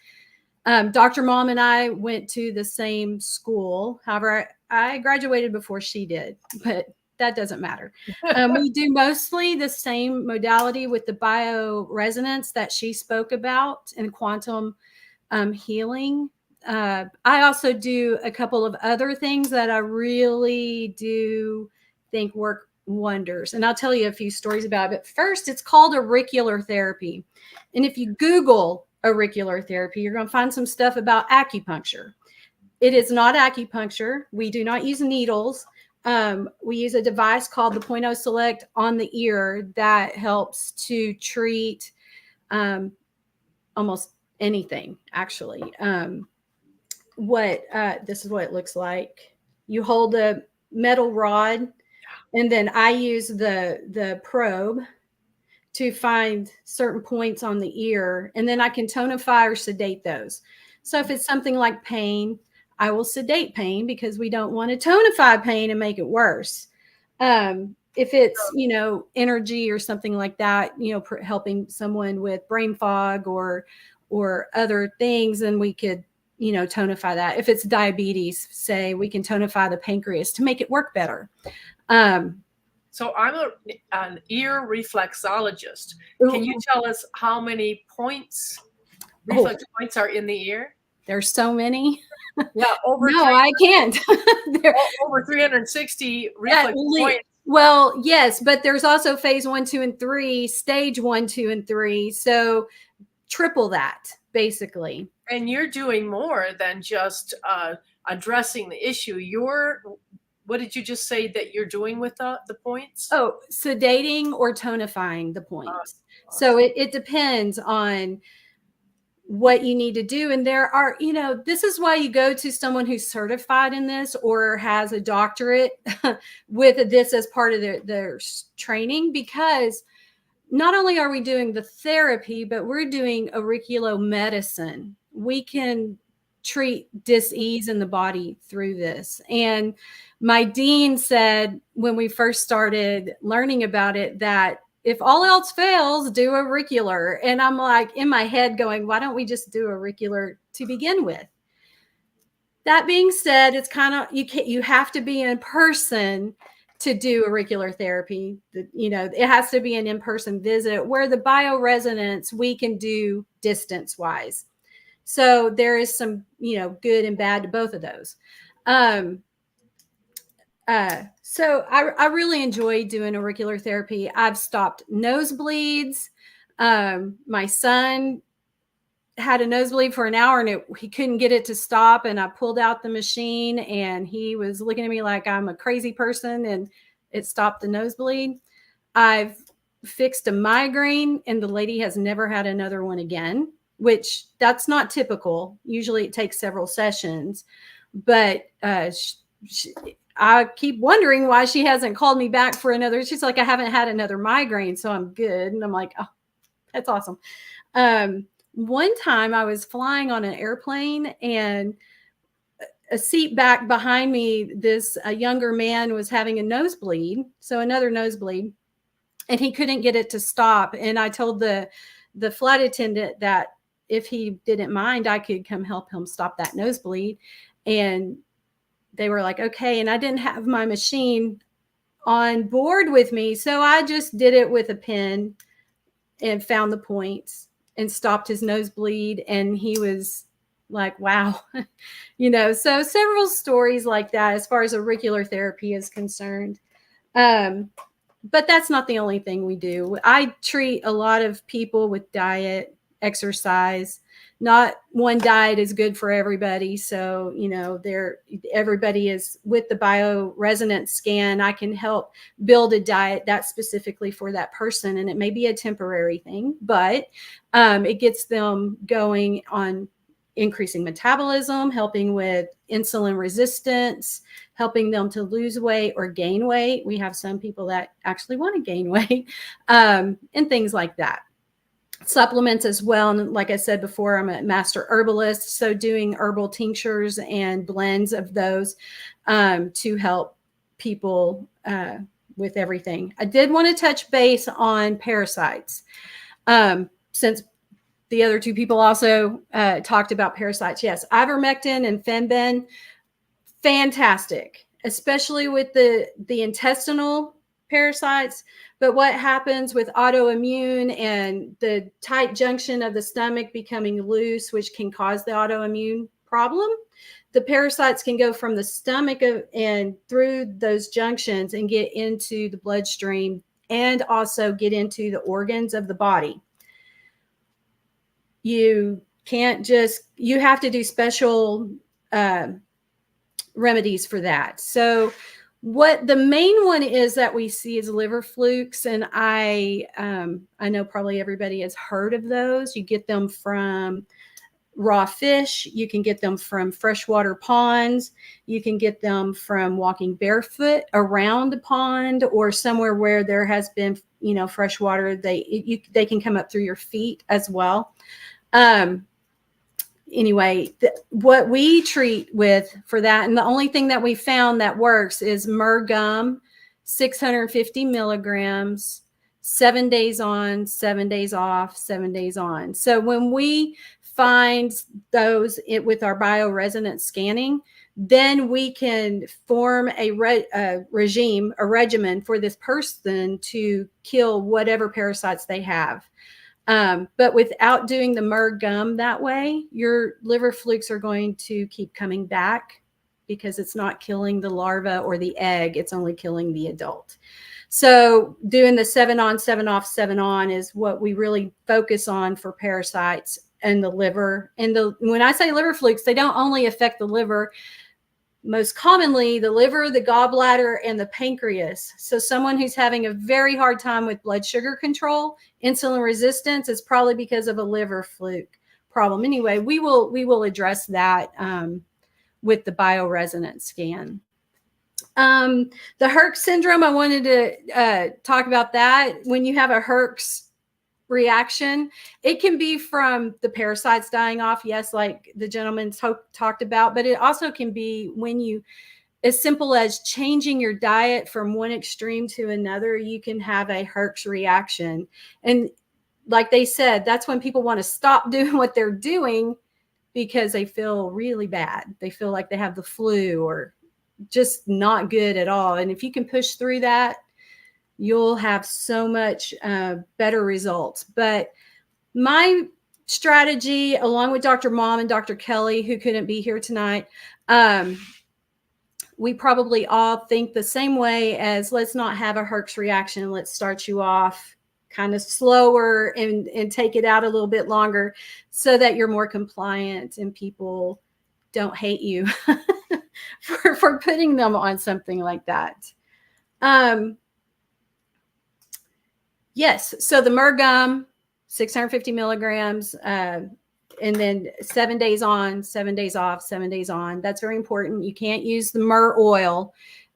Dr. Mom and I went to the same school. However, I graduated before she did, but that doesn't matter. We do mostly the same modality with the bioresonance that she spoke about and quantum healing. I also do a couple of other things that I really do think work wonders. And I'll tell you a few stories about it. But first, it's called auricular therapy. And if you Google auricular therapy, you're going to find some stuff about acupuncture. It is not acupuncture. We do not use needles. We use a device called the Point O Select on the ear that helps to treat almost anything, actually. This is what it looks like. You hold a metal rod, and then I use the probe to find certain points on the ear, and then I can tonify or sedate those. So if it's something like pain, I will sedate pain because we don't want to tonify pain and make it worse. If it's, energy or something like that, helping someone with brain fog or other things, then we could, tonify that. If it's diabetes, say, we can tonify the pancreas to make it work better. So I'm an ear reflexologist. Can you tell us how many reflex points are in the ear? There's so many. Yeah, I can't. Over 360 reflex points. Well, yes, but there's also phase 1, 2, and 3, stage 1, 2, and 3. So triple that, basically. And you're doing more than just addressing the issue. What did you just say that you're doing with the points? Oh, sedating or tonifying the points. So it depends on what you need to do. And there are, this is why you go to someone who's certified in this or has a doctorate with this as part of their training, because not only are we doing the therapy, but we're doing auricular medicine. We can treat dis-ease in the body through this. And my dean said when we first started learning about it that if all else fails, do auricular. And I'm like in my head going, why don't we just do auricular to begin with? That being said, it's kind of, you have to be in person to do auricular therapy. It has to be an in-person visit, where the bioresonance we can do distance wise. So there is some, good and bad to both of those. So I really enjoy doing auricular therapy. I've stopped nosebleeds. My son had a nosebleed for an hour and he couldn't get it to stop. And I pulled out the machine and he was looking at me like I'm a crazy person, and it stopped the nosebleed. I've fixed a migraine and the lady has never had another one again, which that's not typical. Usually it takes several sessions, but I keep wondering why she hasn't called me back for another. She's like, I haven't had another migraine, so I'm good. And I'm like, oh, that's awesome. One time I was flying on an airplane and a seat back behind me, a younger man was having a nosebleed. So another nosebleed, and he couldn't get it to stop. And I told the flight attendant that if he didn't mind, I could come help him stop that nosebleed. And they were like, okay. And I didn't have my machine on board with me. So I just did it with a pen and found the points and stopped his nosebleed. And he was like, wow, so several stories like that as far as auricular therapy is concerned. But that's not the only thing we do. I treat a lot of people with diet, exercise. Not one diet is good for everybody. So, everybody is with the bioresonance scan. I can help build a diet that's specifically for that person. And it may be a temporary thing, but it gets them going on increasing metabolism, helping with insulin resistance, helping them to lose weight or gain weight. We have some people that actually want to gain weight, and things like that. Supplements as well. And like I said before, I'm a master herbalist. So doing herbal tinctures and blends of those to help people with everything. I did want to touch base on parasites, since the other two people also talked about parasites. Yes, ivermectin and fenbid, fantastic. especially with the intestinal parasites. But what happens with autoimmune and the tight junction of the stomach becoming loose, which can cause the autoimmune problem, the parasites can go from the stomach and through those junctions and get into the bloodstream and also get into the organs of the body. You can't just, you have to do special remedies for that. So what the main one is that we see is liver flukes. And I know probably everybody has heard of those. You get them from raw fish. You can get them from freshwater ponds. You can get them from walking barefoot around a pond or somewhere where there has been, fresh water. They can come up through your feet as well. Anyway, what we treat with for that, and the only thing that we found that works is myrrh gum, 650 milligrams, 7 days on, 7 days off, 7 days on. So when we find those with our bioresonance scanning, then we can form a regimen for this person to kill whatever parasites they have. But without doing the myrrh gum that way, your liver flukes are going to keep coming back because it's not killing the larva or the egg. It's only killing the adult. So doing the 7 on, 7 off, 7 on is what we really focus on for parasites and the liver. And when I say liver flukes, they don't only affect the liver. Most commonly, the liver, the gallbladder, and the pancreas. So someone who's having a very hard time with blood sugar control, insulin resistance, is probably because of a liver fluke problem. Anyway, we will address that with the bioresonance scan. The Herx syndrome, I wanted to talk about that. When you have a Herx reaction, it can be from the parasites dying off, yes, like the gentleman talked about, but it also can be when you, as simple as changing your diet from one extreme to another, you can have a Herx reaction. And like they said, that's when people want to stop doing what they're doing because they feel really bad. They feel like they have the flu or just not good at all. And if you can push through that, you'll have so much better results. But my strategy, along with Dr. Mom and Dr. Kelly, who couldn't be here tonight, we probably all think the same way as, let's not have a Herx reaction. Let's start you off kind of slower and take it out a little bit longer so that you're more compliant and people don't hate you for putting them on something like that. Yes. So the myrrh gum, 650 milligrams, and then 7 days on, 7 days off, 7 days on. That's very important. You can't use the myrrh oil.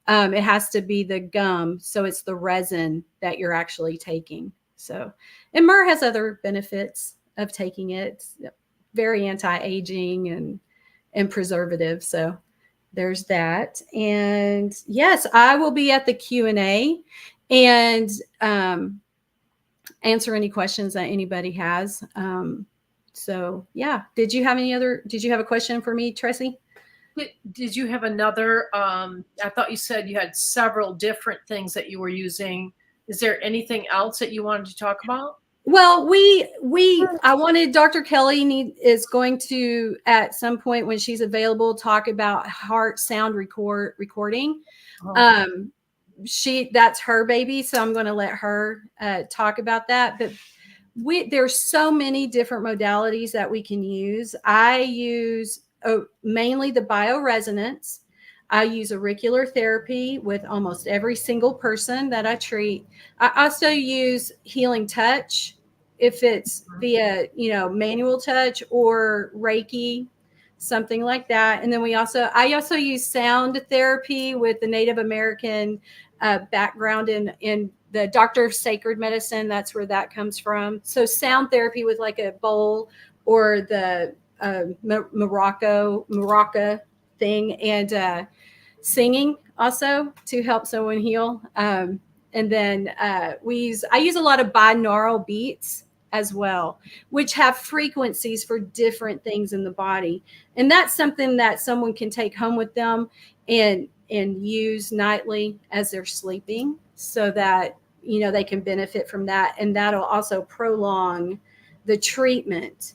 It has to be the gum. So it's the resin that you're actually taking. So, and myrrh has other benefits of taking it. It's very anti-aging and preservative. So there's that. And yes, I will be at the Q&A and answer any questions that anybody has. So yeah, did you have a question for me, Tracy? Did you have another, I thought you said you had several different things that you were using. Is there anything else that you wanted to talk about? Well, I wanted Dr. Kelly is going to, at some point when she's available, talk about heart sound recording. Oh. That's her baby. So I'm going to let her talk about that. But there's so many different modalities that we can use. I use mainly the bioresonance. I use auricular therapy with almost every single person that I treat. I also use healing touch if it's via, manual touch or Reiki, something like that. And then I also use sound therapy with the Native American background in the Doctor of Sacred Medicine. That's where that comes from. So sound therapy with like a bowl or the maraca thing, and singing also to help someone heal. And then I use a lot of binaural beats as well, which have frequencies for different things in the body. And that's something that someone can take home with them and and use nightly as they're sleeping, so that they can benefit from that, and that'll also prolong the treatment.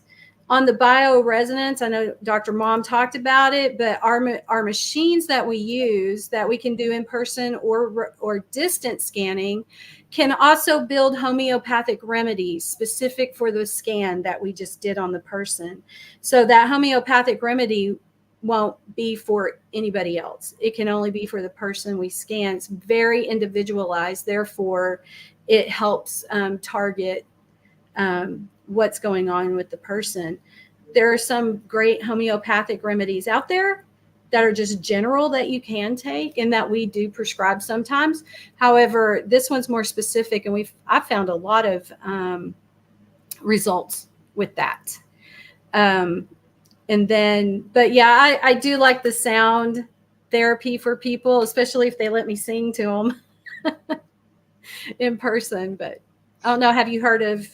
On the bioresonance, I know Dr. Mom talked about it, but our machines that we use that we can do in person or distance scanning can also build homeopathic remedies specific for the scan that we just did on the person. So that homeopathic remedy won't be for anybody else. It can only be for the person we scan. It's very individualized. Therefore, it helps target what's going on with the person. There are some great homeopathic remedies out there that are just general that you can take and that we do prescribe sometimes. However, this one's more specific, and I've found a lot of results with that. And then, but yeah, I do like the sound therapy for people, especially if they let me sing to them in person. But I don't know, have you heard of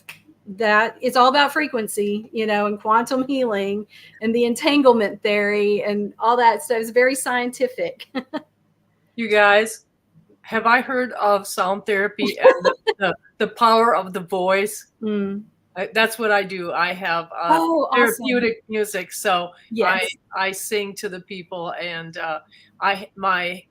that? It's all about frequency, and quantum healing and the entanglement theory and all that stuff. It's very scientific. You guys, have I heard of sound therapy and the power of the voice? Mm. That's what I do. I have therapeutic awesome music, so yes. I sing to the people, and my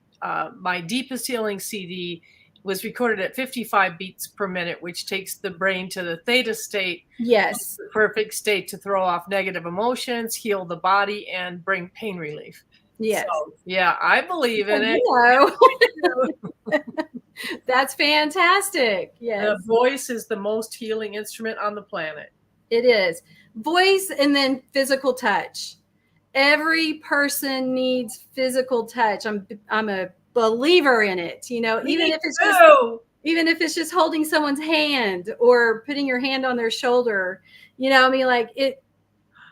deepest healing CD was recorded at 55 beats per minute, which takes the brain to the theta state. Yes, the perfect state to throw off negative emotions, heal the body, and bring pain relief. Yes. So, yeah, I believe in it. That's fantastic. Yes. The voice is the most healing instrument on the planet. It is. Voice and then physical touch. Every person needs physical touch. I'm a believer in it. Even if it's just holding someone's hand or putting your hand on their shoulder.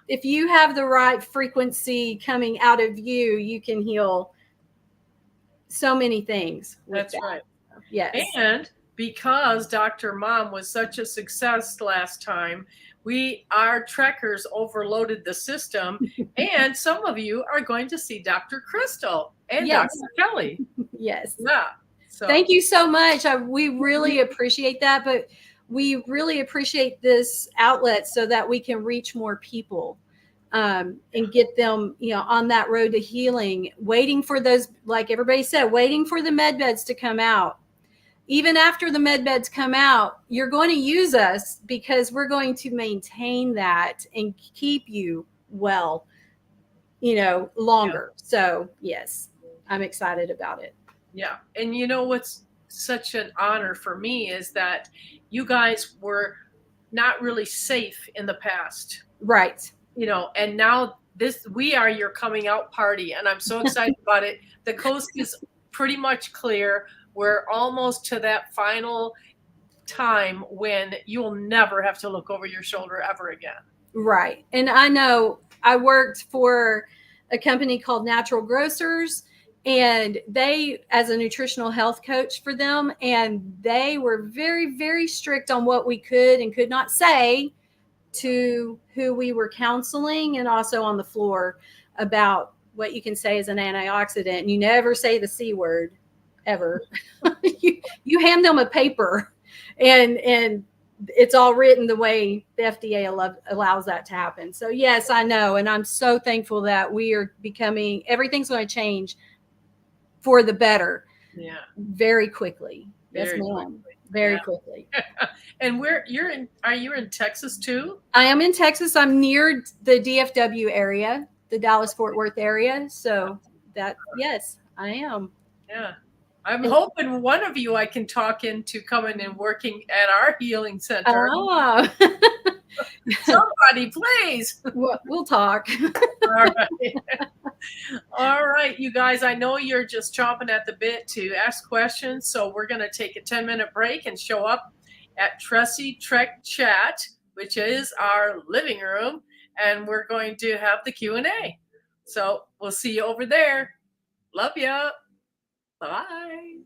If you have the right frequency coming out of you, you can heal so many things. That's right. Yes. And because Dr. Mom was such a success last time, our trekkers overloaded the system, and some of you are going to see Dr. Crystal and yes. Dr. Kelly. Yes. Yeah. So. Thank you so much. We really appreciate that, but we really appreciate this outlet so that we can reach more people and get them, on that road to healing, waiting for those, like everybody said, waiting for the med beds to come out. Even after the med beds come out, you're going to use us because we're going to maintain that and keep you well, longer. Yeah. So yes, I'm excited about it. Yeah. And what's such an honor for me is that you guys were not really safe in the past. Right. And now we are your coming out party, and I'm so excited about it. The coast is pretty much clear. We're almost to that final time when you'll never have to look over your shoulder ever again. Right. And I know I worked for a company called Natural Grocers, and they, as a nutritional health coach for them, and they were very, very strict on what we could and could not say to who we were counseling, and also on the floor about what you can say as an antioxidant. And you never say the C word ever. you hand them a paper and it's all written the way the FDA allows that to happen. So yes, I know. And I'm so thankful that we are everything's going to change for the better. Yeah. Very quickly. Very yes, ma'am. Quickly. Very quickly. And are you in Texas too? I am in Texas. I'm near the DFW area, the Dallas-Fort Worth area. So yes, I am. Yeah. I'm hoping one of you I can talk into coming and working at our healing center. Oh. Somebody, please. We'll talk. All right. All right, you guys, I know you're just chomping at the bit to ask questions, so we're going to take a 10-minute break and show up at Tressie Trek Chat, which is our living room, and we're going to have the Q&A. So we'll see you over there. Love ya. Bye.